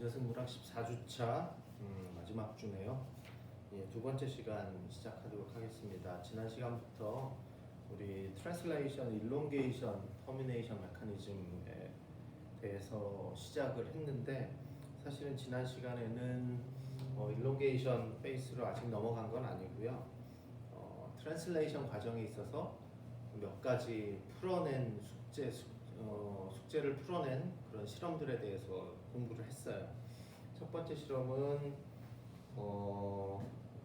인사생물학 14주차 마지막 주네요. 예, 두 번째 시간 시작하도록 하겠습니다. 지난 시간부터 우리 트랜슬레이션, 일롱게이션, 터미네이션 메커니즘에 대해서 시작을 했는데 사실은 지난 시간에는 일롱게이션 페이스로 아직 넘어간 건 아니고요. 트랜슬레이션 과정에 있어서 몇 가지 풀어낸 숙제를 풀어낸 그런 실험들에 대해서 공부를 했어요. 첫 번째 실험은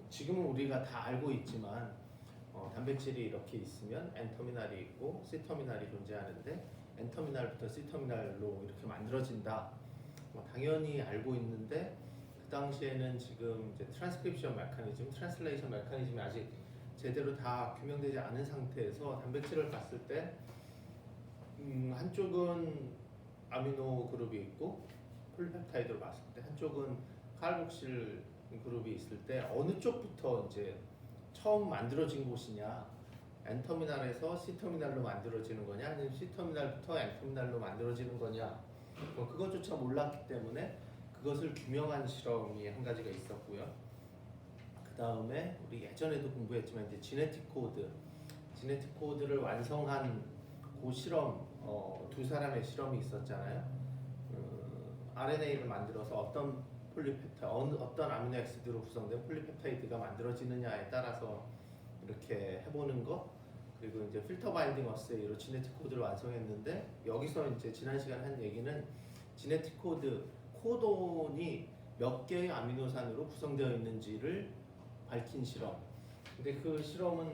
지금은 우리가 다 알고 있지만 단백질이 이렇게 있으면 N터미널이 있고 C터미널이 존재하는데 N터미널부터 C터미널로 이렇게 만들어진다. 당연히 알고 있는데 그 당시에는 지금 이제 트랜스크립션 메커니즘, 트랜슬레이션 메커니즘이 아직 제대로 다 규명되지 않은 상태에서 단백질을 봤을 때 한쪽은 아미노 그룹이 있고 폴리펩타이드로 봤을 때 한쪽은 카르복실 그룹이 있을 때 어느 쪽부터 이제 처음 만들어진 곳이냐, N터미널에서 C터미널로 만들어지는 거냐 아니면 C터미널부터 N터미널로 만들어지는 거냐, 그것조차 몰랐기 때문에 그것을 규명한 실험이 한 가지가 있었고요. 그 다음에 우리 예전에도 공부했지만 이제 지네틱 코드를 완성한 그 실험, 두 사람의 실험이 있었잖아요. RNA를 만들어서 어떤 어떤 아미노액시드로 구성된 폴리펩타이드가 만들어지느냐에 따라서 이렇게 해보는 것, 그리고 이제 필터 바인딩 어세이로 지네틱 코드를 완성했는데, 여기서 이제 지난 시간에 한 얘기는 지네틱 코돈이 몇 개의 아미노산으로 구성되어 있는지를 밝힌 실험. 근데 그 실험은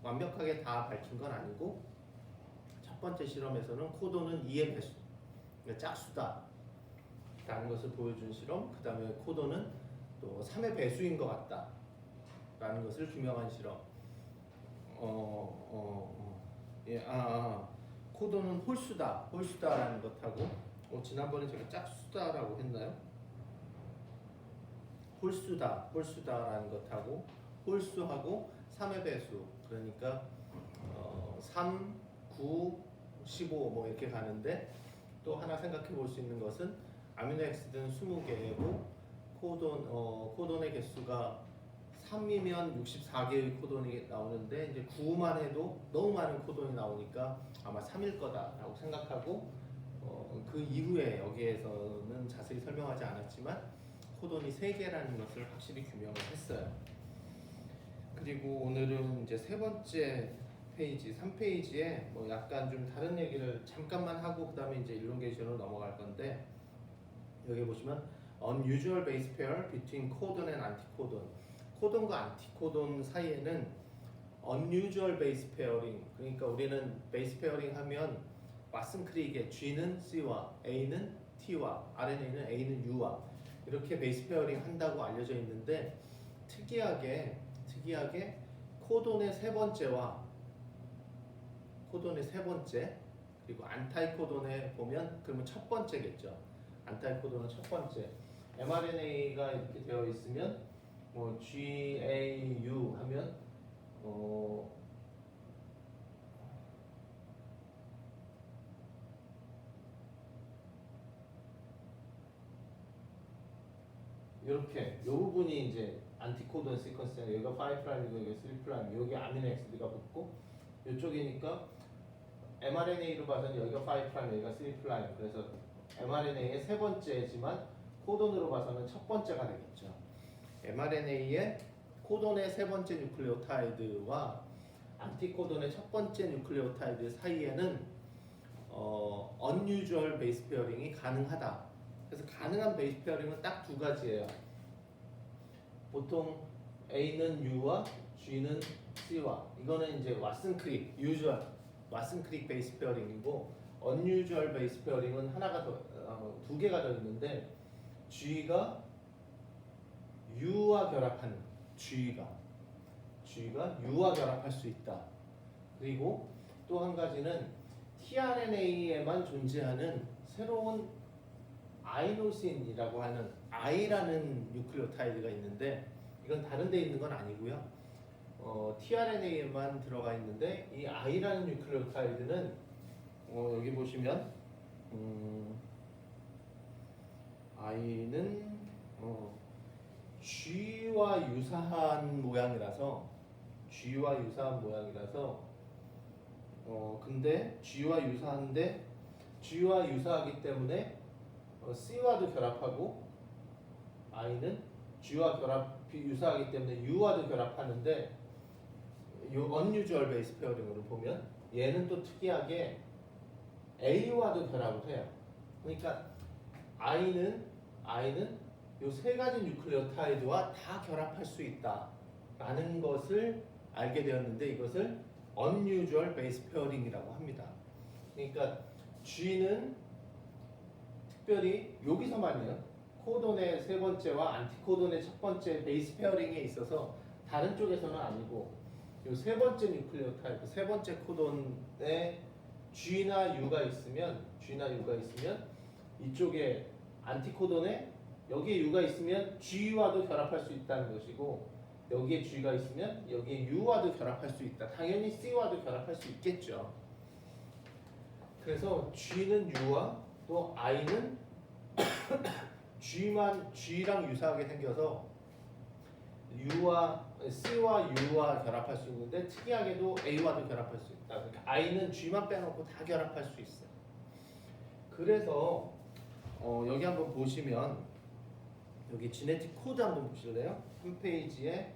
완벽하게 다 밝힌 건 아니고, 첫 번째 실험에서는 코돈은 2의 배수, 그러니까 짝수다 라는 것을 보여준 실험. 그 다음에 코돈은 또 3의 배수인 것 같다 라는 것을 규명한 실험. 코돈은 홀수다라는 것하고, 지난번에 제가 짝수다라고 했나요? 홀수다라는 것하고, 홀수하고 3의 배수, 그러니까 3, 9, 15 이렇게 가는데, 또 하나 생각해 볼 수 있는 것은 아미노액시드는 20개고 코돈의 개수가 3이면 64개의 코돈이 나오는데, 이제 9만 해도 너무 많은 코돈이 나오니까 아마 3일 거다라고 생각하고, 그 이후에 여기에서는 자세히 설명하지 않았지만 코돈이 3개라는 것을 확실히 규명을 했어요. 그리고 오늘은 이제 세 번째 페이지, 3페이지에 약간 좀 다른 얘기를 잠깐만 하고 그 다음에 이제 일롱게이션으로 넘어갈 건데, 여기 보시면 unusual base pair between codon and anticodon. 코돈과 안티코돈 사이에는 unusual base pairing, 그러니까 우리는 base pairing 하면 왓슨 크릭의 G는 C와 A는 T와 RNA는 A는 U와 이렇게 베이스 페어링 한다고 알려져 있는데, 특이하게 코돈의 세 번째 그리고 안타이코돈에 보면 그러면 첫 번째겠죠. 안타이코돈은 첫 번째. mRNA가 이렇게 되어 있으면 GAU 하면 이렇게 이 부분이 이제 안티코돈 시퀀스에 여기가 5'이고 여기가 3', 여기 아미노 엑시드가 붙고, 이쪽이니까 mRNA로 봐서는 여기가 5', 여기가 3', 그래서 mRNA의 세 번째지만 코돈으로 봐서는 첫 번째가 되겠죠. mRNA의 코돈의 세 번째 뉴클레오타이드와 안티코돈의 첫 번째 뉴클레오타이드 사이에는 unusual base pairing이 가능하다. 그래서 가능한 베이스 페어링은 딱 두 가지예요. 보통 A는 U와 G는 C와, 이거는 이제 왓슨 크릭, usual 왓슨 크릭 베이스 페어링이고, unusual 베이스 페어링은 두 개가 더 있는데, G가 U와 결합하는, G가 U와 결합할 수 있다. 그리고 또 한 가지는 tRNA에만 존재하는 새로운 아이노신이라고 하는 I라는 뉴클레오타이드가 있는데, 이건 다른 데 있는 건 아니고요. tRNA에만 들어가 있는데, 이 I라는 뉴클레오타이드는 여기 보시면 I는 G와 유사한 모양이라서 근데 G와 유사한데 G와 유사하기 때문에 C와도 결합하고 I는 G와 유사하기 때문에 U와도 결합하는데 요 unusual base pairing으로 보면 얘는 또 특이하게 A와도 결합을 해요. 그러니까 I는 요 세 가지 뉴클레오타이드와 다 결합할 수 있다라는 것을 알게 되었는데 이것을 unusual base pairing이라고 합니다. 그러니까 G는 특별히 여기서만요. 코돈의 세 번째와 안티코돈의 첫 번째 베이스 페어링에 있어서 다른 쪽에서는 아니고 요 세 번째 뉴클레오타이드, 세 번째 코돈에 G나 U가 있으면 이쪽에 안티코돈에 여기에 U가 있으면 G와도 결합할 수 있다는 것이고 여기에 G가 있으면 여기에 U와도 결합할 수 있다. 당연히 C와도 결합할 수 있겠죠. 그래서 G는 U와 또 I는 G랑 유사하게 생겨서 C와 U와 결합할 수 있는데 특이하게도 A와도 결합할 수 있다. 그러니까 I는 G만 빼놓고 다 결합할 수 있어요. 그래서 여기 한번 보시면 여기 지네틱 코드 한번 보실래요? 한 페이지에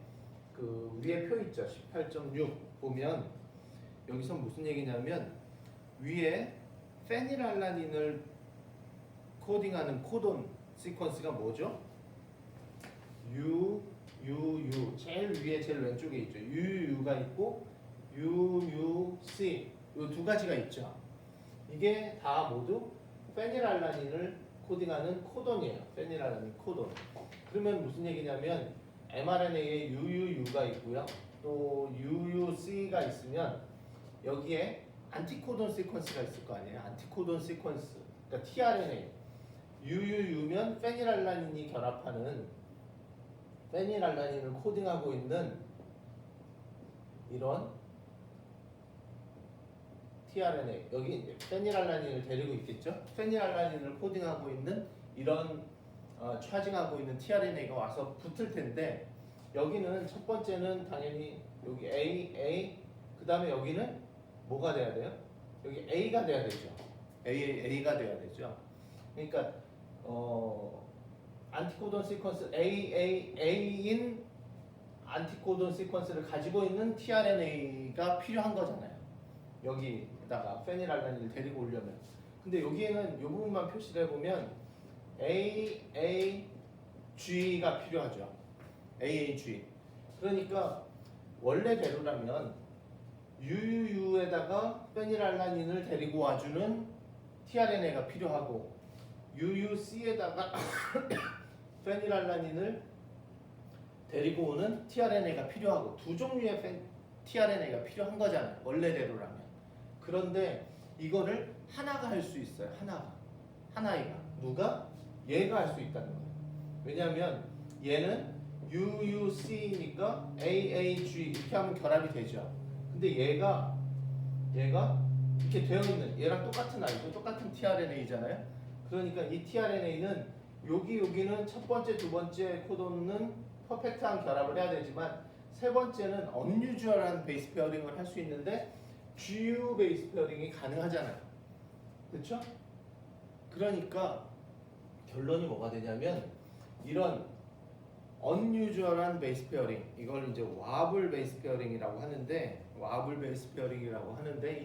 그 위에 표 있죠. 18.6 보면 여기서 무슨 얘기냐면 위에 페닐알라닌을 코딩하는 코돈 시퀀스가 뭐죠? U 제일 위에 제일 왼쪽에 있죠. UU가 있고 UUC 이 두 가지가 있죠. 이게 다 모두 페닐알라닌을 코딩하는 코돈이에요. 페닐알라닌 코돈. 그러면 무슨 얘기냐면 mRNA에 UUU가 있고요. 또 UUC가 있으면 여기에 안티코돈 시퀀스가 있을 거 아니에요. 안티코돈 시퀀스. 그러니까 tRNA. UUU면 페닐알라닌이 결합하는 페닐알라닌을 코딩하고 있는 이런 tRNA. 여기 페닐알라닌을 데리고 있겠죠. 페닐알라닌을 코딩하고 있는 이런 차징하고 있는 tRNA가 와서 붙을 텐데 여기는 첫 번째는 당연히 여기 A 그 다음에 여기는 뭐가 돼야 돼요? 여기 A가 돼야 되죠. A가 돼야 되죠. 그러니까 안티코돈 시퀀스 A인 안티코돈 시퀀스를 가지고 있는 tRNA가 필요한 거잖아요. 여기다가 페닐알라닌을 데리고 오려면. 근데 여기에는 이 부분만 표시를 해보면 AAG가 필요하죠. AAG. 그러니까 원래대로라면 UUU에다가 페닐알라닌을 데리고 와주는 tRNA가 필요하고 UUC에다가 페닐알라닌을 데리고 오는 tRNA가 필요하고 두 종류의 tRNA가 필요한 거잖아요. 원래대로라면. 그런데 이거를 하나가 할 수 있어요. 하나이가. 누가? 얘가 할 수 있다는 거예요. 왜냐하면 얘는 UUC니까 AAG 이렇게 하면 결합이 되죠. 근데 얘가 이렇게 되어 있는 얘랑 똑같은 아이고 똑같은 tRNA잖아요. 그러니까 이 tRNA는 여기는 첫 번째, 두 번째 코돈은 퍼펙트한 결합을 해야 되지만 세 번째는 unusual한 베이스 페어링을 할 수 있는데 GU 베이스 페어링이 가능하잖아요. 그렇죠? 그러니까 결론이 뭐가 되냐면 이런 unusual한 베이스 페어링 이걸 이제 와블 베이스 페어링이라고 하는데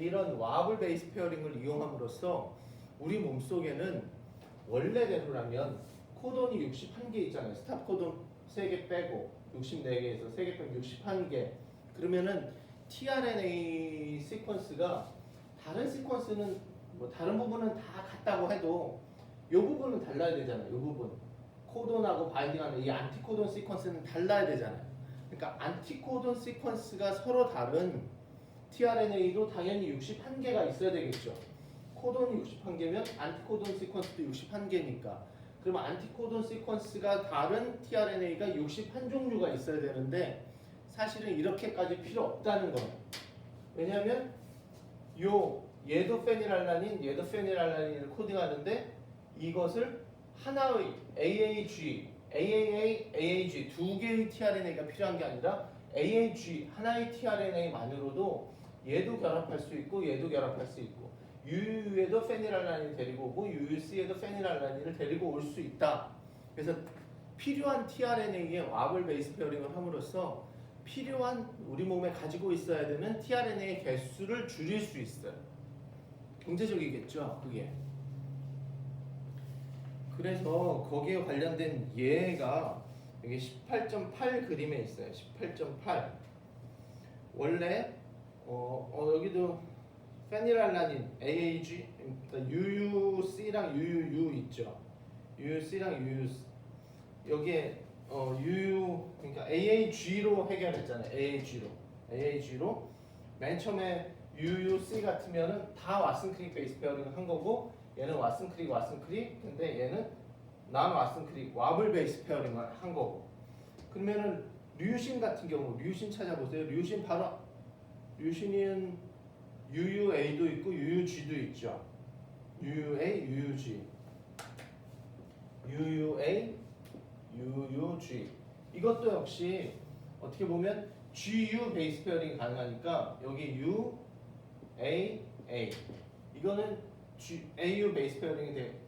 이런 와블 베이스 페어링을 이용함으로써 우리 몸속에는 원래대로라면 코돈이 61개 있잖아요. 스탑 코돈 3개 빼고 64개에서 3개 빼면 61개. 그러면은 tRNA 시퀀스가 다른 시퀀스는 뭐 다른 부분은 다 같다고 해도 이 부분은 달라야 되잖아요. 이 부분. 코돈하고 바인딩하는 이 안티코돈 시퀀스는 달라야 되잖아요. 그러니까 안티코돈 시퀀스가 서로 다른 tRNA도 당연히 61개가 있어야 되겠죠. 코돈이 61개면 안티코돈 시퀀스도 61개니까 그러면 안티코돈 시퀀스가 다른 tRNA가 61종류가 있어야 되는데 사실은 이렇게까지 필요 없다는 거예요. 왜냐하면 얘도 페닐알라닌을 코딩하는데 이것을 하나의 AAG, AAA, AAG 두 개의 tRNA가 필요한 게 아니라 AAG 하나의 tRNA만으로도 얘도 결합할 수 있고 얘도 결합할 수 있고 UU에도 페닐알라닌을 데리고 오고 UUC에도 페닐알라닌을 데리고 올 수 있다. 그래서 필요한 tRNA에 와블 베이스 페어링을 함으로써 필요한 우리 몸에 가지고 있어야 되는 tRNA의 개수를 줄일 수 있어요. 경제적이겠죠, 그게. 그래서 거기에 관련된 예가 여기 18.8 그림에 있어요. 18.8. 원래 여기도 페닐알라닌 AAG 그러니까 UUC랑 UUU 있죠. UUC랑 UU 여기에 UU 그러니까 AAG로 해결했잖아요. AAG로 맨 처음에 UUC 같으면은 다 왓슨 크릭 베이스 페어링을 한 거고 얘는 왓슨 크릭 근데 얘는 난 왓슨 크릭 와블 베이스 페어링을 한 거고 그러면은 류신 같은 경우 류신 찾아보세요. 류신 바로 류신은 UUA도 있고 UUG도 있죠. UUA, UUG UUA, UUG 이것도 역시 어떻게 보면 GU 베이스 페어링이 가능하니까 여기 U, A, A 이거는 AU 베이스 페어링이 돼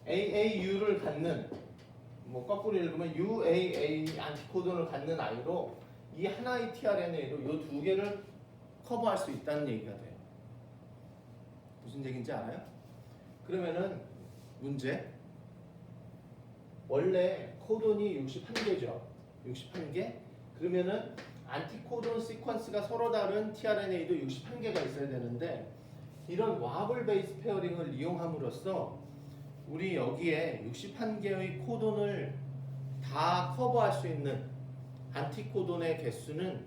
AAU를 갖는 뭐 거꾸로 읽으면 UAA 안티코돈을 갖는 아이로 이 하나의 tRNA로 이 두 개를 커버할 수 있다는 얘기가 돼요. 무슨 얘기인지 알아요? 그러면은 문제 원래 코돈이 61개죠. 61개 그러면은 안티코돈 시퀀스가 서로 다른 tRNA도 61개가 있어야 되는데 이런 와블 베이스 페어링을 이용함으로써 우리 여기에 61개의 코돈을 다 커버할 수 있는 안티코돈의 개수는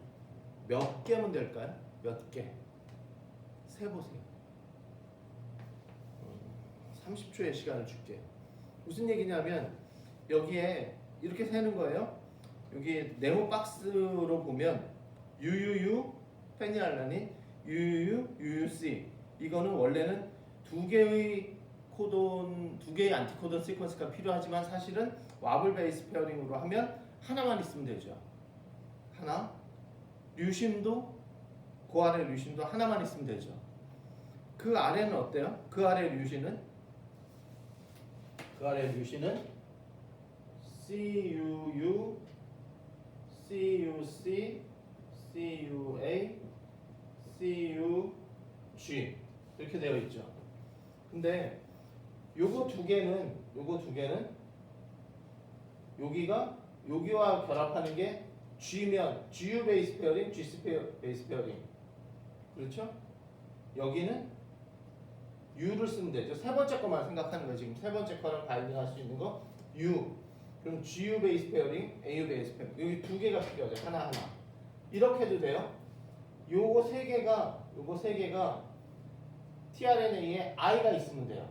몇 개면 될까요? 몇 개? 세보세요. 30초의 시간을 줄게요. 무슨 얘기냐면 여기에 이렇게 세는 거예요. 여기 네모 박스로 보면 UUU 페닐알라닌, UUU, UUC 이거는 원래는 두 개의 코돈, 두 개의 안티코돈 시퀀스가 필요하지만 사실은 와블 베이스 페어링으로 하면 하나만 있으면 되죠. 하나. 류신도 그 아래 류신도 하나만 있으면 되죠. 그 아래는 어때요? 그 아래 류신은 CUU, CUC, CUA, CUG 이렇게 되어 있죠. 근데 요거 두 개는 여기와 결합하는 게 G면 GU 베이스 페어링, GC 베이스 페어링 그렇죠? 여기는 U를 쓰면 되죠. 세 번째 거만 생각하는 거예요. 지금 세 번째 거랑 바인딩할 수 있는 거 U. 그럼 GU 베이스 페어링, AU 베이스 페어링 여기 두 개가 필요하죠. 하나. 이렇게 해도 돼요. 요거 세 개가 tRNA에 I가 있으면 돼요.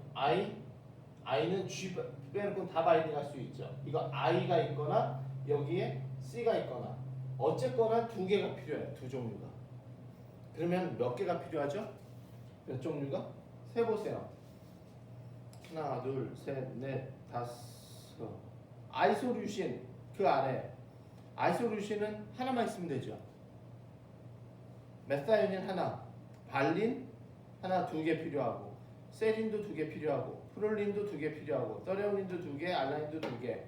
I는 G 빼놓고 다 바인딩할 수 있죠. 이거 I가 있거나 여기에 C가 있거나 어쨌거나 두 개가 필요해요. 두 종류가. 그러면 몇 개가 필요하죠? 몇 종류가? 세보세요. 하나, 둘, 셋, 넷, 다섯. 아이소류신 그 아래. 아이소류신은 하나만 있으면 되죠. 메사이닌 하나, 발린 하나 두 개 필요하고, 세린도 두 개 필요하고, 프롤린도 두 개 필요하고, 서레오닌도 두 개, 알라닌도 두 개.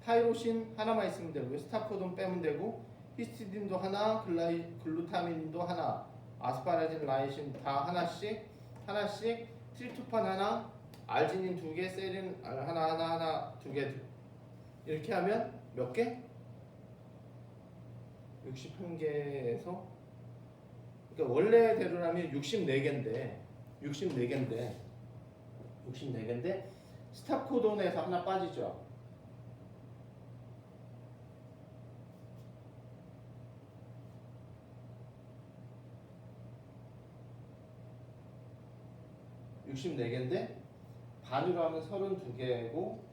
타이로신 하나만 있으면 되고, 스타코돈 빼면 되고, 히스티딘도 하나, 글루타민도 하나, 아스파라진, 라이신 다 하나씩, 트립토판 하나, 알지닌 두 개, 세린 하나, 두 개. 이렇게 하면 몇 개? 61개에서 그러니까 원래대로라면 64개인데 스탑코돈에서 하나 빠지죠. (64개인데) 반으로 하면 32개고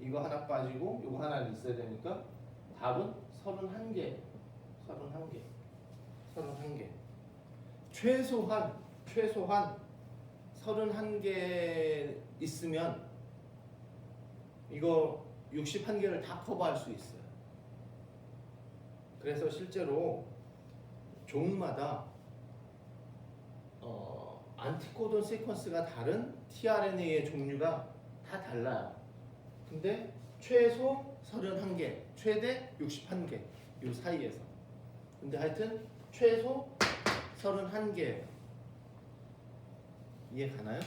이거 하나 빠지고 이거 하나 있어야 되니까 답은 31개. 최소한 31개 있으면 이거 61개를 다 커버할 수 있어요. 그래서 실제로 종마다 안티코돈 시퀀스가 다른 tRNA의 종류가 다 달라요. 근데 최소 31개, 최대 61개 이 사이에서. 근데 하여튼 최소 31개예요. 이해 가나요?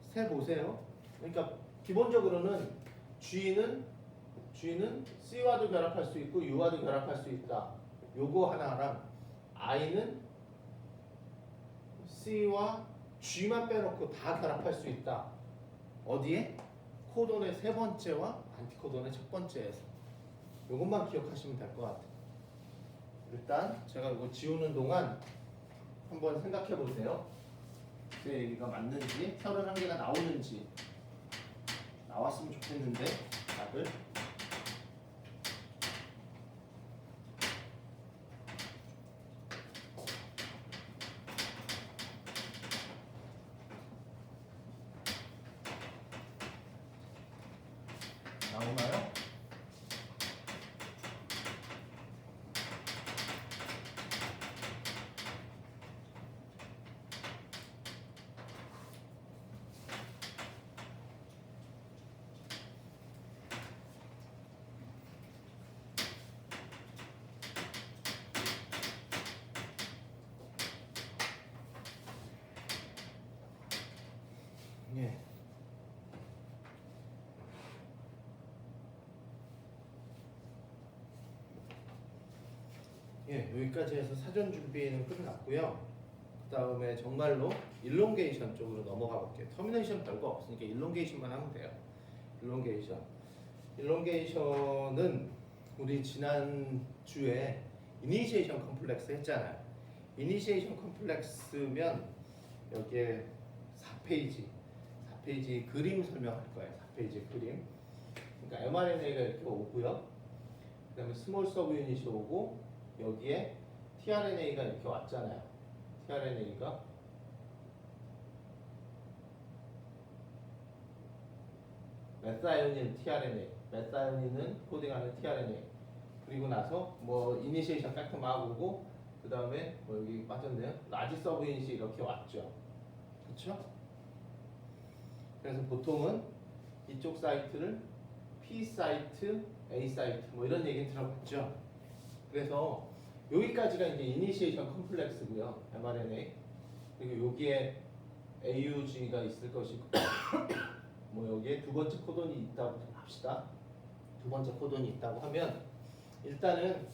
세 보세요. 그러니까 기본적으로는 G는 C와도 결합할 수 있고 U와도 결합할 수 있다. 요거 하나랑 I는 C와 G만 빼놓고 다 결합할 수 있다. 어디에? 코돈의 세 번째와 안티코돈의 첫 번째에서. 요것만 기억하시면 될 것 같아요. 일단 제가 이거 지우는 동안 한번 생각해 보세요. 제 얘기가 맞는지, 31개가 나오는지. 나왔으면 좋겠는데 답을. 나오나요? 예. 예, 여기까지 해서 사전 준비는 끝났고요. 그 다음에 정말로 일롱게이션 쪽으로 넘어가 볼게요. 터미네이션 별거 없으니까 일롱게이션만 하면 돼요. 일롱게이션은 우리 지난 주에 이니시에이션 컴플렉스 했잖아요. 이니시에이션 컴플렉스면 여기에 4페이지 그림 설명할 거예요. 4페이지 그림. 그러니까 mRNA가 이렇게 오고요. 그 다음에 스몰 서브 유닛이 오고 여기에 tRNA가 이렇게 왔잖아요. tRNA가 메사이오닌 tRNA, 메사이오닌은 코딩하는 tRNA. 그리고 나서 뭐 이니시에이션 팩터 막 오고 그 다음에 뭐 여기 빠졌네요. 라지 서브 유닛이 이렇게 왔죠. 그렇죠? 그래서 보통은 이쪽 사이트를 P 사이트, A 사이트 뭐 이런 얘기 들어봤죠. 그래서 여기까지가 이제 이니시에이션 컴플렉스고요. mRNA. 그리고 여기에 AUG가 있을 것이고 뭐 여기에 두 번째 코돈이 있다고 합시다. 두 번째 코돈이 있다고 하면 일단은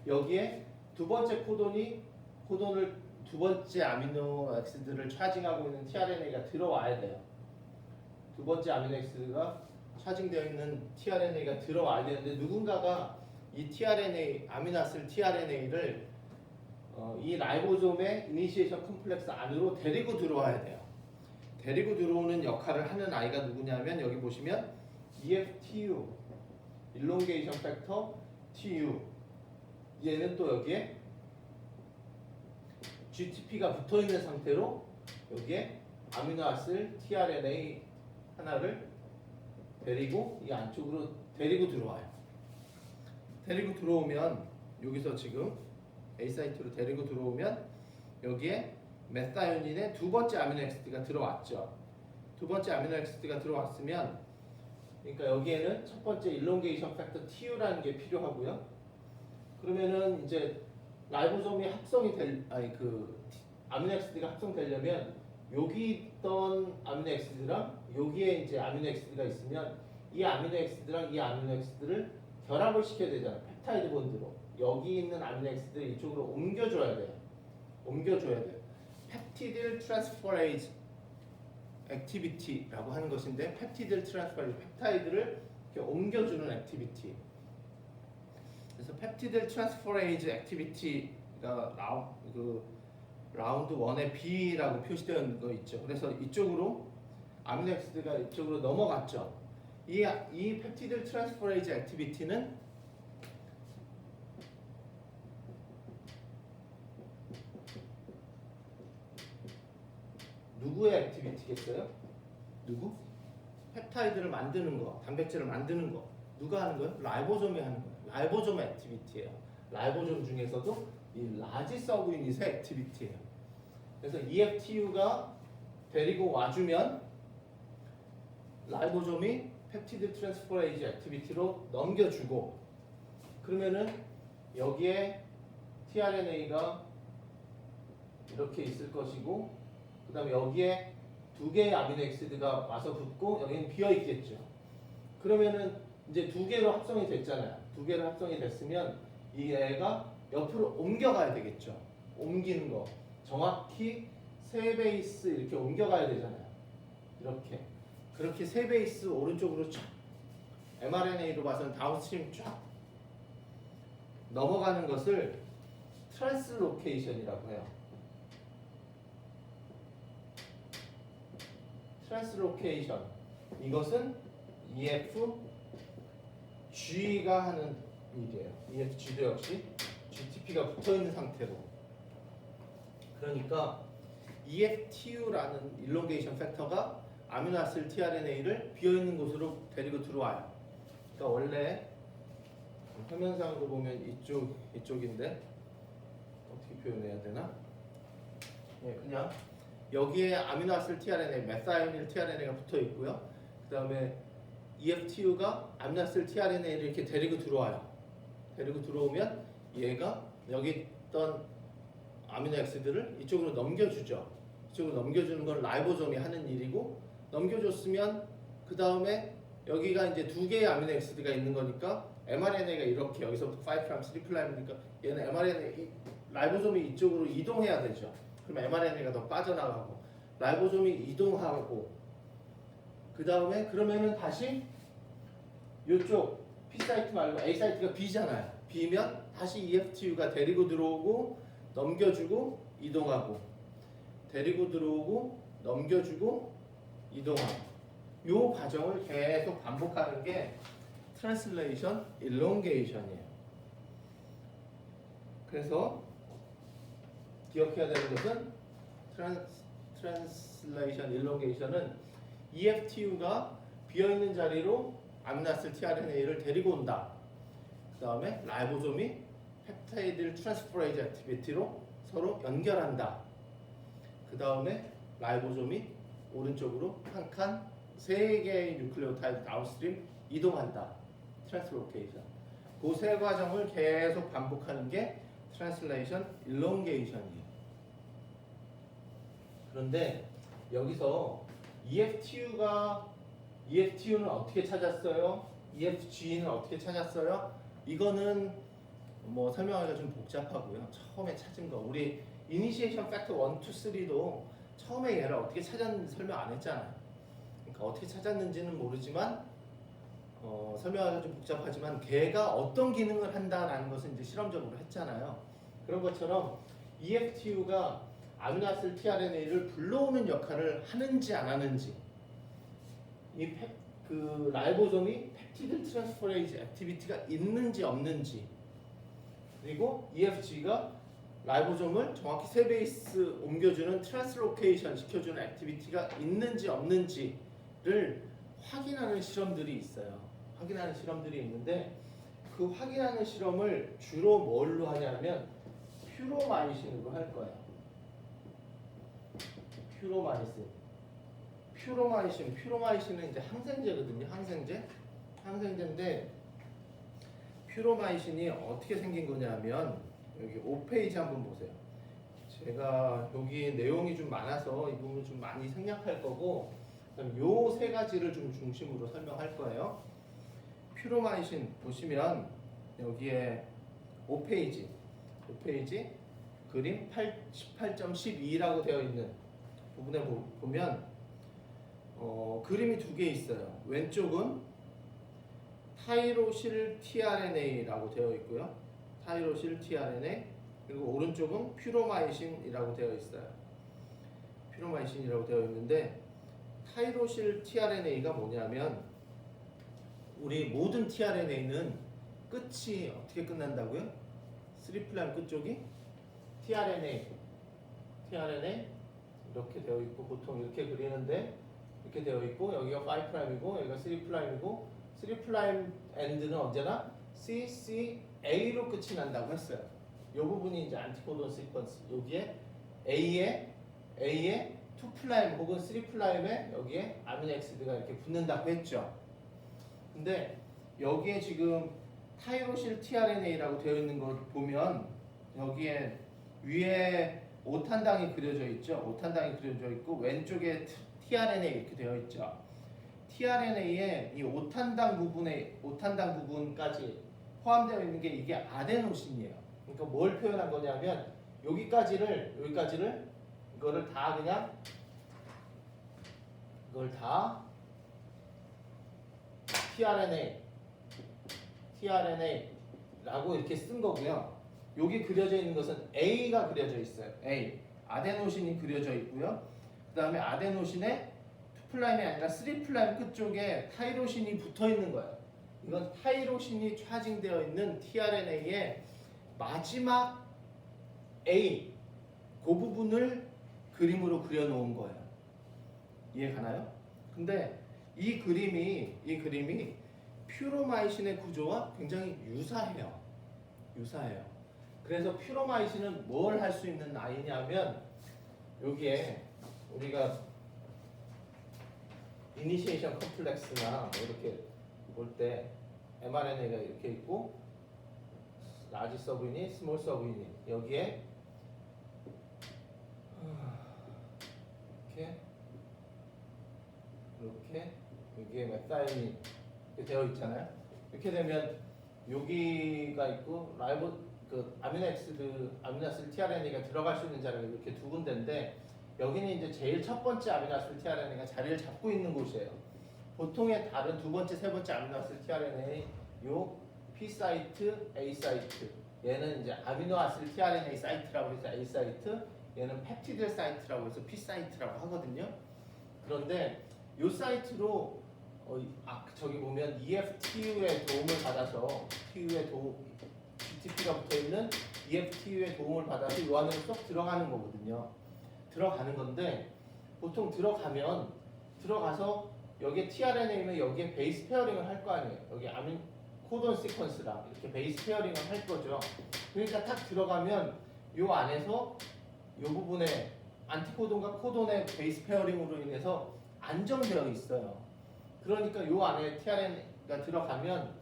여기에 두 번째 코돈을 두 번째 아미노 액시드를 차징하고 있는 tRNA가 들어와야 돼요. 두 번째 아미노 액시드가 차징되어 있는 tRNA가 들어와야 되는데 누군가가 이 tRNA, 아미노아실 tRNA를 이 라이보솜의 이니시에이션 컴플렉스 안으로 데리고 들어와야 돼요. 데리고 들어오는 역할을 하는 아이가 누구냐면 여기 보시면 EFTU, 일롱게이션 팩터 TU. 얘는 또 여기에 GTP가 붙어 있는 상태로 여기에 아미노아실 tRNA 하나를 데리고 이 안쪽으로 데리고 들어와요. 데리고 들어오면 여기서 지금 A 사이트로 데리고 들어오면 여기에 메사이오닌의 두 번째 아미노 액시드가 들어왔죠. 두 번째 아미노 액시드가 들어왔으면 그러니까 여기에는 첫 번째 일롱게이션 팩터 TU라는 게 필요하고요. 그러면은 이제 라이보솜이 합성이 아미노 액시드가 합성되려면 여기 있던 아미노 액시드랑 여기에 이제 아미노 액시드가 있으면 이 아미노 액시드랑 이 아미노 액시드를 결합을 시켜야 되잖아요. 펩타이드 본드로. 여기 있는 아미노 액시드를 이쪽으로 옮겨줘야 돼요. 펩티딜 트랜스퍼레이즈 액티비티라고 하는 것인데 펩티딜 트랜스퍼레이즈, 펩타이드를 이렇게 옮겨주는 액티비티. 그래서 펩티딜 트랜스퍼레이즈 액티비티가 라운드 1의 B라고 표시되어 있는 거 있죠. 그래서 이쪽으로 아미노 액시드가 이쪽으로 넘어갔죠. 이 펩티딜 트랜스퍼레이즈 액티비티는 누구의 액티비티겠어요? 누구? 펩타이드를 만드는 거, 단백질을 만드는 거. 누가 하는 거예요? 라이보솜이 하는 거예요. 라이보솜 액티비티예요. 라이보솜 중에서도 이 라지 서브유닛의 액티비티예요. 그래서 EFTU가 데리고 와주면 라이보솜이 펩티드 트랜스퍼레이즈 액티비티로 넘겨주고, 그러면은 여기에 tRNA가 이렇게 있을 것이고, 그 다음에 여기에 두 개의 아미노액시드가 와서 붙고 여기는 비어 있겠죠. 그러면은 이제 두 개로 합성이 됐잖아요. 두 개로 합성이 됐으면 이 애가 옆으로 옮겨가야 되겠죠. 옮기는 거 정확히 세 베이스 이렇게 옮겨가야 되잖아요. 이렇게 그렇게 세 베이스 오른쪽으로 쫙 mRNA로 봐서는 다운스트림 쫙 넘어가는 것을 트랜스로케이션이라고 해요. 트랜스로케이션, 이것은 EFG가 하는 일이에요. EFG도 역시 GTP가 붙어있는 상태로. 그러니까 EFTU라는 일롱게이션 팩터가 아미노아시드 tRNA를 비어있는 곳으로 데리고 들어와요. 그러니까 원래 화면상으로 보면 이쪽인데 어떻게 표현해야 되나? 네, 그냥 여기에 아미노아시드 tRNA, 메사이오닐 tRNA가 붙어 있고요. 그 다음에 EFTU가 아미노아시드 tRNA를 이렇게 데리고 들어와요. 데리고 들어오면 얘가 여기 있던 아미노액시드를 이쪽으로 넘겨주죠. 이쪽으로 넘겨주는 건 라이보솜이 하는 일이고, 넘겨줬으면 그 다음에 여기가 이제 두 개의 아미노액시드가 있는 거니까 mRNA가 이렇게 여기서부터 5', 3'이니까 얘는 mRNA, 라이보솜이 이쪽으로 이동해야 되죠. 그럼 mRNA가 더 빠져나가고 라이보솜이 이동하고, 그 다음에 그러면은 다시 이쪽 P 사이트 말고 A 사이트가 B잖아요. B면 다시 EFTU가 데리고 들어오고 넘겨주고 이동하고, 데리고 들어오고 넘겨주고 이동하고, 요 과정을 계속 반복하는 게 트랜슬레이션 일롱게이션이에요. 그래서 기억해야 되는 것은 트랜슬레이션 일롱게이션은 EFTU가 비어있는 자리로 아미노아시드 tRNA를 데리고 온다. 그 다음에 라이보솜이 펩타이드 트랜스퍼레이즈 액티비티로 서로 연결한다. 그 다음에 라이보솜이 오른쪽으로 한 칸 세 개의 뉴클레오타이드 다운스트림 이동한다. 트랜스로케이션. 그 세 과정을 계속 반복하는 게 트랜슬레이션 일롱게이션이에요. 그런데 여기서 EFTU는 어떻게 찾았어요? EFG는 어떻게 찾았어요? 이거는 뭐 설명하기가 좀 복잡하고요. 처음에 찾은 거, 우리 이니시에이션 팩터 1, 2, 3도 처음에 얘를 어떻게 찾았는지 설명 안 했잖아요. 그러니까 어떻게 찾았는지는 모르지만 설명하기가 좀 복잡하지만 걔가 어떤 기능을 한다라는 것은 이제 실험적으로 했잖아요. 그런 것처럼 EFTU가 아미노아시드 tRNA를 불러오는 역할을 하는지 안 하는지, 그 라이보솜이 펩티드 트랜스퍼레이즈 액티비티가 있는지 없는지, 그리고 EFG가 라이보솜을 정확히 세 베이스 옮겨주는 트랜스로케이션 시켜주는 액티비티가 있는지 없는지를 확인하는 실험들이 있어요. 확인하는 실험들이 있는데, 그 확인하는 실험을 주로 뭘로 하냐면 퓨로마이신으로 할 거예요. 퓨로마이신은 이제 항생제거든요. 항생제인데 퓨로마이신이 어떻게 생긴 거냐면, 여기 5페이지 한번 보세요. 제가 여기 내용이 좀 많아서 이 부분 좀 많이 생략할 거고, 그다음 요 세 가지를 좀 중심으로 설명할 거예요. 퓨로마이신 보시면 여기에 5페이지 그림 18.12라고 되어 있는 부분에 보면 그림이 두 개 있어요. 왼쪽은 타이로실 tRNA라고 되어 있고요. 타이로실 tRNA, 그리고 오른쪽은 퓨로마이신이라고 되어 있어요. 퓨로마이신이라고 되어 있는데, 타이로실 tRNA가 뭐냐면, 우리 모든 tRNA는 끝이 어떻게 끝난다고요? 3' 끝쪽이 tRNA 이렇게 되어 있고 보통 이렇게 그리는데 이렇게 되어 있고 여기가 5'이고 여기가 3'이고 3' 엔드는 언제나 CCA로 끝이 난다고 했어요. 이 부분이 이제 안티코돈 시퀀스. 여기에 A에 2' 혹은 3'에 여기에 아미노 엑시드가 이렇게 붙는다고 했죠. 근데 여기에 지금 타이로실 tRNA라고 되어 있는 거 보면 여기에 위에 5탄당이 그려져 있죠. 5탄당이 그려져 있고 왼쪽에 tRNA 이렇게 되어 있죠. tRNA에 이 5탄당 부분까지 포함되어 있는 게 이게 아데노신이에요. 그러니까 뭘 표현한 거냐면 여기까지를 이거를 다 그냥 이걸 다 tRNA라고 이렇게 쓴 거고요. 여기 그려져 있는 것은 A가 그려져 있어요. A. 아데노신이 그려져 있고요. 그 다음에 아데노신에 2'이 아니라 3' 끝쪽에 타이로신이 붙어 있는 거예요. 이건 타이로신이 차징되어 있는 tRNA의 마지막 A 그 부분을 그림으로 그려놓은 거예요. 이해가나요? 근데 이 그림이 퓨로마이신의 구조와 굉장히 유사해요. 그래서 퓨로마이신은 뭘 할 수 있는 아이냐면 여기에 우리가 이니시에이션 컴플렉스나 뭐 이렇게 볼 때 mRNA가 이렇게 있고 라지 서브유닛, 스몰 서브유닛 여기에 이렇게 여기에 메타인이 되어 있잖아요. 이렇게 되면 여기가 있고 아미노아시드 tRNA가 들어갈 수 있는 자리가 이렇게 두 군데인데 여기는 이제 제일 첫 번째 아미노아시드 tRNA가 자리를 잡고 있는 곳이에요. 보통의 다른 두 번째, 세 번째 아미노아시드 tRNA 요 P 사이트, A 사이트 얘는 이제 아미노아시드 tRNA 사이트라고 해서 A 사이트, 얘는 펩티드 사이트라고 해서 P 사이트라고 하거든요. 그런데 요 사이트로 저기 보면 EFTU의 도움을 받아서 GTP가 붙어 있는 EFTU의 도움을 받아서 이 안으로 쏙 들어가는 거거든요. 들어가는 건데 보통 들어가서 여기에 tRNA면 여기에 베이스 페어링을 할 거 아니에요. 여기 아민 코돈 시퀀스랑 이렇게 베이스 페어링을 할 거죠. 그러니까 딱 들어가면 요 안에서 요 부분에 안티코돈과 코돈의 베이스 페어링으로 인해서 안정되어 있어요. 그러니까 요 안에 tRNA가 들어가면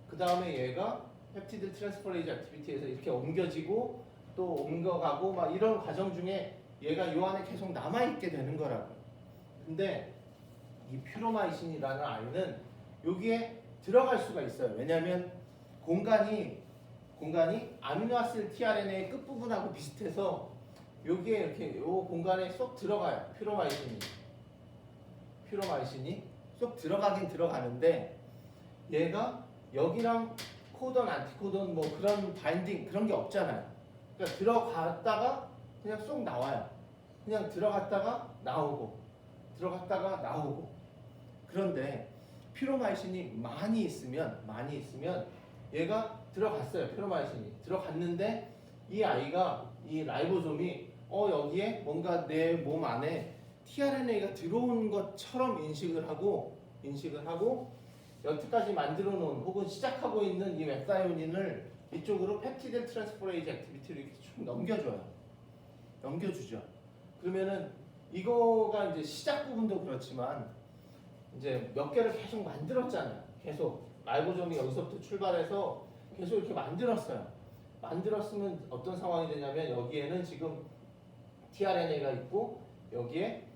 그 다음에 얘가 펩티드 트랜스퍼레이즈 액티비티에서 이렇게 옮겨지고 또 옮겨가고 막 이런 과정 중에 얘가 요 안에 계속 남아있게 되는 거라고요. 근데 이 퓨로마이신이라는 아이는 여기에 들어갈 수가 있어요. 왜냐하면 공간이 아미노아시드 tRNA의 끝부분하고 비슷해서 여기에 이렇게 요 공간에 쏙 들어가요. 퓨로마이신이 쏙 들어가긴 들어가는데 얘가 여기랑 코돈, 안티코돈 뭐 그런 바인딩 그런 게 없잖아요. 그러니까 들어갔다가 그냥 쏙 나와요. 그냥 들어갔다가 나오고 그런데 퓨로마이신이 많이 있으면 얘가 들어갔어요. 퓨로마이신이 들어갔는데 이 아이가 이 라이보솜이 여기에 뭔가 내 몸 안에 tRNA가 들어온 것처럼 인식을 하고 여태까지 만들어 놓은 혹은 시작하고 있는 이 맵사이오닌을 이쪽으로 펩티드 트랜스포레이즈 액티비티를 이렇게 쭉 넘겨주죠. 그러면은 이거가 이제 시작 부분도 그렇지만 이제 몇 개를 계속 만들었잖아요. 계속 라이보솜이 여기서부터 출발해서 계속 이렇게 만들었어요. 만들었으면 어떤 상황이 되냐면 여기에는 지금 tRNA가 있고 여기에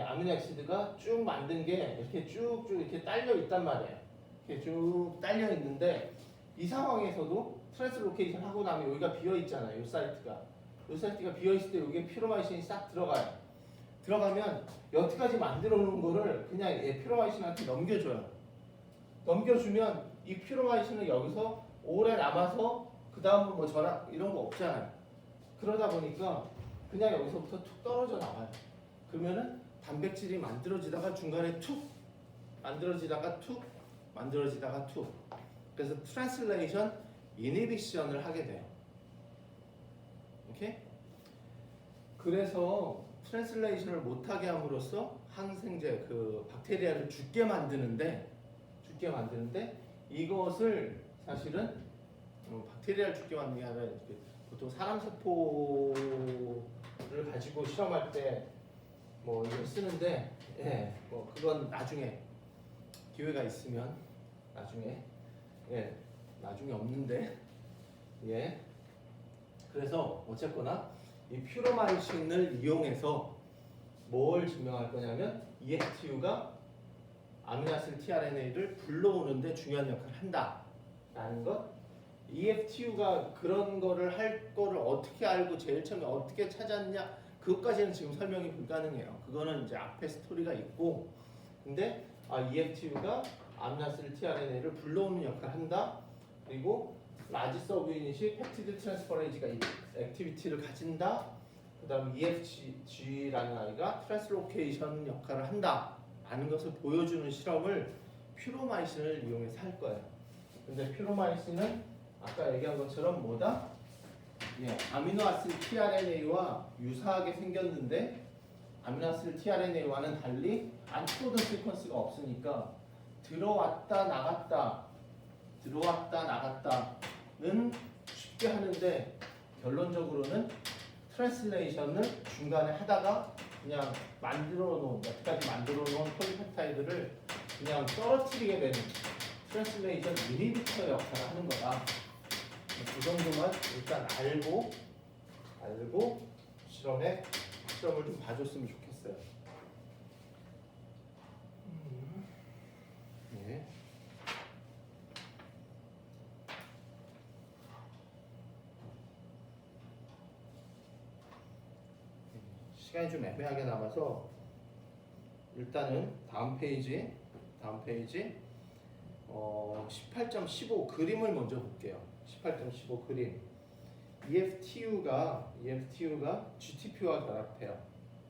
아미노액시드가 쭉 만든 게 이렇게 쭉쭉 이렇게 딸려 있단 말이에요. 이렇게 쭉 딸려 있는데 이 상황에서도 트랜스로케이션 하고 나면 여기가 비어 있잖아요. 이 사이트가 비어 있을 때 여기에 퓨로마이신이 싹 들어가요. 들어가면 여태까지 만들어 놓은 거를 그냥 퓨로마이신한테 넘겨줘요. 넘겨주면 이 퓨로마이신은 여기서 오래 남아서 그 다음은 뭐 저랑 이런 거 없잖아요. 그러다 보니까 그냥 여기서부터 툭 떨어져 나와요. 그러면은 단백질이 만들어지다가 중간에 툭 만들어지다가 툭 그래서 트랜슬레이션 이니비션을 하게 돼요. 오케이? 그래서 트랜슬레이션을 못하게 함으로써 항생제 그 박테리아를 죽게 만드는데 이것을 사실은 박테리아를 죽게 만드는 게 아니라 보통 사람 세포를 가지고 실험할 때 뭐 이걸 쓰는데 뭐 그건 나중에 기회가 있으면 나중에 없는데 그래서 어쨌거나 이 퓨로마이신을 이용해서 뭘 증명할 거냐면 EFTU가 아미노아시드 tRNA를 불러오는데 중요한 역할을 한다라는 것. EFTU가 그런 거를 할 거를 어떻게 알고 제일 처음에 어떻게 찾았냐 그것까지는 지금 설명이 불가능해요. 그거는 이제 앞에 스토리가 있고 근데 EFTU가 아미노아시드 tRNA를 불러오는 역할을 한다. 그리고 라지 서브유닛이 펩티드 트랜스퍼레이즈가 액티비티를 가진다. 그 다음 EFG라는 아이가 트랜스로케이션 역할을 한다 라는 것을 보여주는 실험을 퓨로마이신을 이용해서 할 거예요. 근데 퓨로마이신은 아까 얘기한 것처럼 뭐다? 아미노아시드 tRNA와 유사하게 생겼는데 아미노아시드 tRNA와는 달리 안티코던 시퀀스가 없으니까 들어왔다 나갔다는 쉽게 하는데 결론적으로는 트랜슬레이션을 중간에 하다가 그냥 여태까지 만들어 놓은 폴리펩타이드를 그냥 떨어뜨리게 되는 트랜슬레이션 이니비터 역할을 하는 거다. 그 정도만 일단 알고 실험을 좀 봐줬으면 좋겠어요. 시간이 좀 애매하게 남아서 일단은 다음 페이지 18.15 그림을 먼저 볼게요. 18.15 그림. EFTU가 GTP와 결합해요.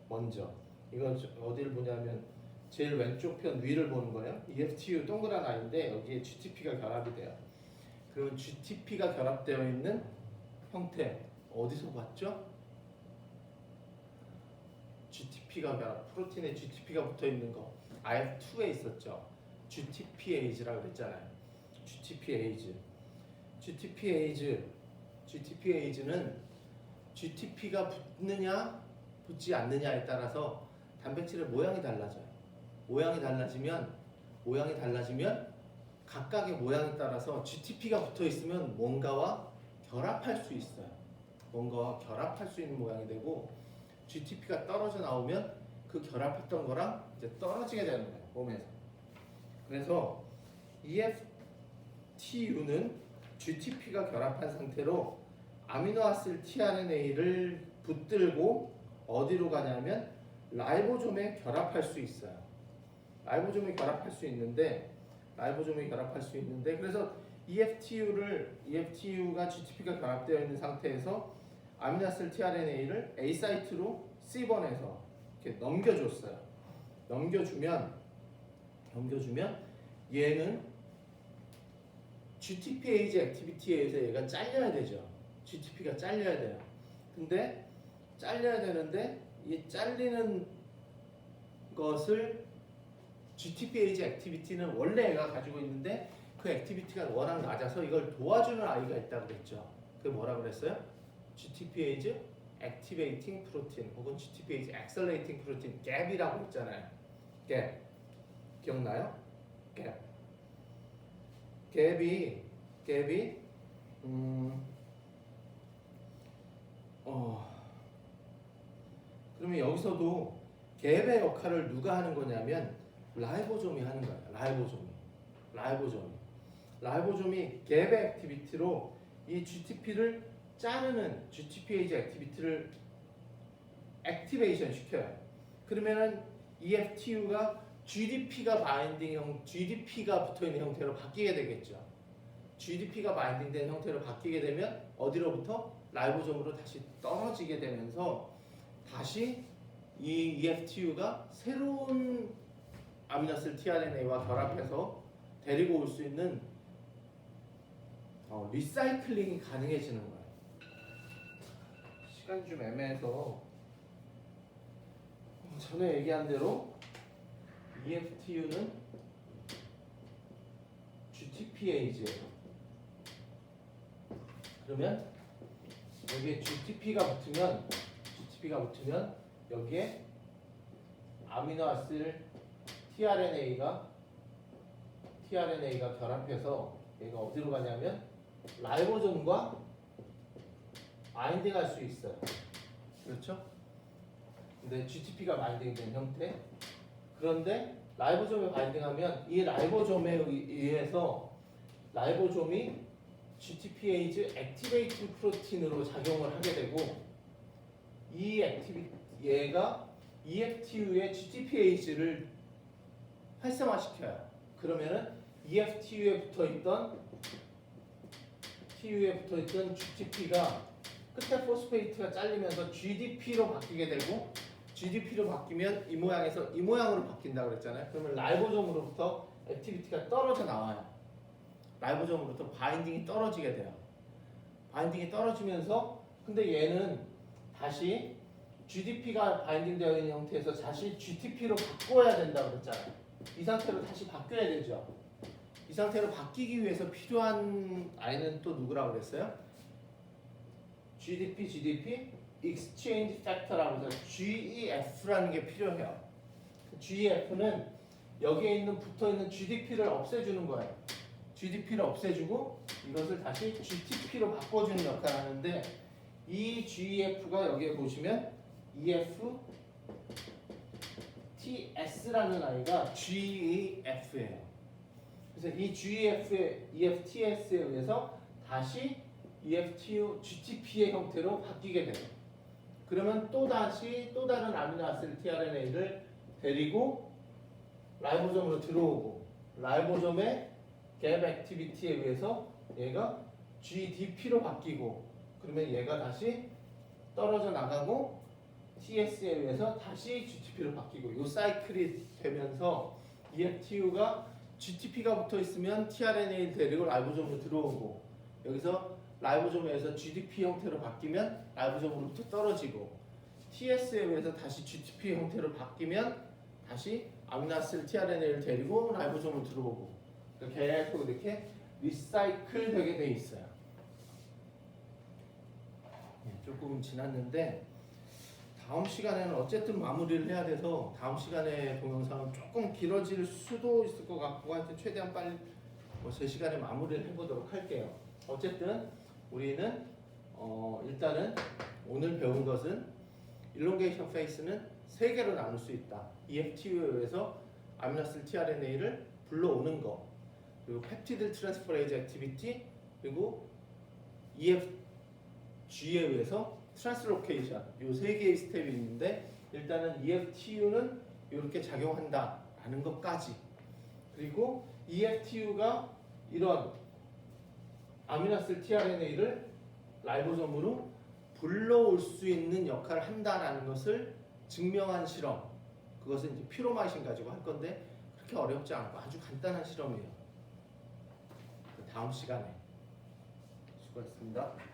먼저 이거 어디를 보냐면 제일 왼쪽 편 위를 보는 거예요. EFTU 동그란 아이인데 여기에 GTP가 결합이 돼요. 그러면 GTP가 결합되어 있는 형태 어디서 봤죠? 프로틴에 GTP가 붙어 있는 거 IF2에 있었죠. GTPase라고 그랬잖아요. GTPase는 GTP가 붙느냐 붙지 않느냐에 따라서 단백질의 모양이 달라져요. 모양이 달라지면 각각의 모양에 따라서 GTP가 붙어 있으면 뭔가와 결합할 수 있어요. 뭔가와 결합할 수 있는 모양이 되고 GTP가 떨어져 나오면 그 결합했던 거랑 이제 떨어지게 되는 거예요. 몸에서. 그래서 EFTU는 GTP가 결합한 상태로 아미노아시드 tRNA를 붙들고 어디로 가냐면 라이보솜에 결합할 수 있어요. 라이보솜에 결합할 수 있는데 그래서 EFTU가 GTP가 결합되어 있는 상태에서 아미노아시드 tRNA를 A 사이트로 C번에서 이렇게 넘겨줬어요. 넘겨주면 얘는 GTPase 액티비티에서 얘가 잘려야 되죠. GTP가 잘려야 돼요. 근데 잘려야 되는데 이 잘리는 것을 GTPase 액티비티는 원래 얘가 가지고 있는데 그 액티비티가 워낙 낮아서 이걸 도와주는 아이가 있다고 그랬죠. 그게 뭐라고 그랬어요? GTPase Activating Protein 혹은 GTPase Accelerating Protein 갭이라고 했잖아요. 갭 기억나요? 갭이 그러면 여기서도 갭의 역할을 누가 하는 거냐면 라이보솜이 하는 거예요. 라이보솜이 갭의 액티비티로 이 GTP를 자르는 GTPase 액티비티를 액티베이션 시켜요. 그러면은 EFTU가 GDP가 붙어 있는 형태로 바뀌게 되겠죠. GDP가 바인딩된 형태로 바뀌게 되면 어디로부터 라이보솜으로 다시 떨어지게 되면서 다시 이 EFTU가 새로운 아미노아시드 tRNA와 결합해서 데리고 올 수 있는 리사이클링이 가능해지는 거예요. 시간이 좀 애매해서 전에 얘기한 대로 EFTU는 GTPage예요. 그러면 여기에 GTP가 붙으면 여기에 아미노아시드 tRNA가 결합해서 얘가 어디로 가냐면 라이보솜과 바인딩할 수 있어요. 그렇죠? 근데 GTP가 바인딩된 형태. 그런데 라이보솜에 바인딩하면 이 라이보솜에 의해서 라이보솜이 GTPase 액티베이팅 프로틴으로 작용을 하게 되고 얘가 EFTU의 GTPase를 활성화시켜요. 그러면은 EFTU에 붙어있던 GTP가 끝에 포스페이트가 잘리면서 GDP로 바뀌게 되고 GDP로 바뀌면 이 모양에서 이 모양으로 바뀐다고 그랬잖아요. 그러면 라이보솜으로부터 액티비티가 떨어져 나와요. 라이보솜으로부터 바인딩이 떨어지게 돼요. 바인딩이 떨어지면서 근데 얘는 다시 GDP가 바인딩되어 있는 형태에서 다시 GTP로 바꿔야 된다고 그랬잖아요. 이 상태로 다시 바뀌어야 되죠. 이 상태로 바뀌기 위해서 필요한 아이는 또 누구라고 그랬어요? GDP Exchange Factor라고 해서 GEF라는 게 필요해요. GEF는 여기에 있는 붙어있는 GDP를 없애주는 거예요. GDP를 없애주고 이것을 다시 GTP로 바꿔주는 역할을 하는데 이 GEF가 여기에 보시면 EFTS라는 아이가 GEF예요. 그래서 이 EFTS에 의해서 다시 EFTU GTP의 형태로 바뀌게 돼요. 그러면 또 다른 아미노아시드 tRNA를 데리고 라이보솜으로 들어오고 라이보솜의 갭 액티비티에 의해서 얘가 GDP로 바뀌고 그러면 얘가 다시 떨어져 나가고 TS에 의해서 다시 GTP로 바뀌고 이 사이클이 되면서 EFTU가 GTP가 붙어 있으면 tRNA를 데리고 라이보솜으로 들어오고 여기서 라이보솜에서 GDP 형태로 바뀌면 라이보솜으로부터 떨어지고 TS에 의해서 다시 GTP 형태로 바뀌면 다시 아미노아시드 tRNA를 데리고 라이보솜으로 들어오고 계속 이렇게 리사이클 되게 돼 있어요. 조금 지났는데 다음 시간에는 어쨌든 마무리를 해야 돼서 다음 시간에 동영상은 조금 길어질 수도 있을 것 같고 하여튼 최대한 빨리 제 시간에 마무리를 해보도록 할게요. 어쨌든 우리는 일단은 오늘 배운 것은 일롱게이션 페이스는 세 개로 나눌 수 있다. EFTU에 의해서 아미노아시드 tRNA를 불러오는 거 그리고 펩티드 트랜스퍼레이즈 액티비티 그리고 EFG에 의해서 트랜스로케이션 이 세 개의 스텝이 있는데 일단은 EFTU는 이렇게 작용한다라는 것까지 그리고 EFTU가 이런 아미노아시드 tRNA를 라이보솜으로 불러올 수 있는 역할을 한다라는 것을 증명한 실험 그것은 이제 피로마이신 가지고 할 건데 그렇게 어렵지 않고 아주 간단한 실험이에요. 다음 시간에 수고했습니다.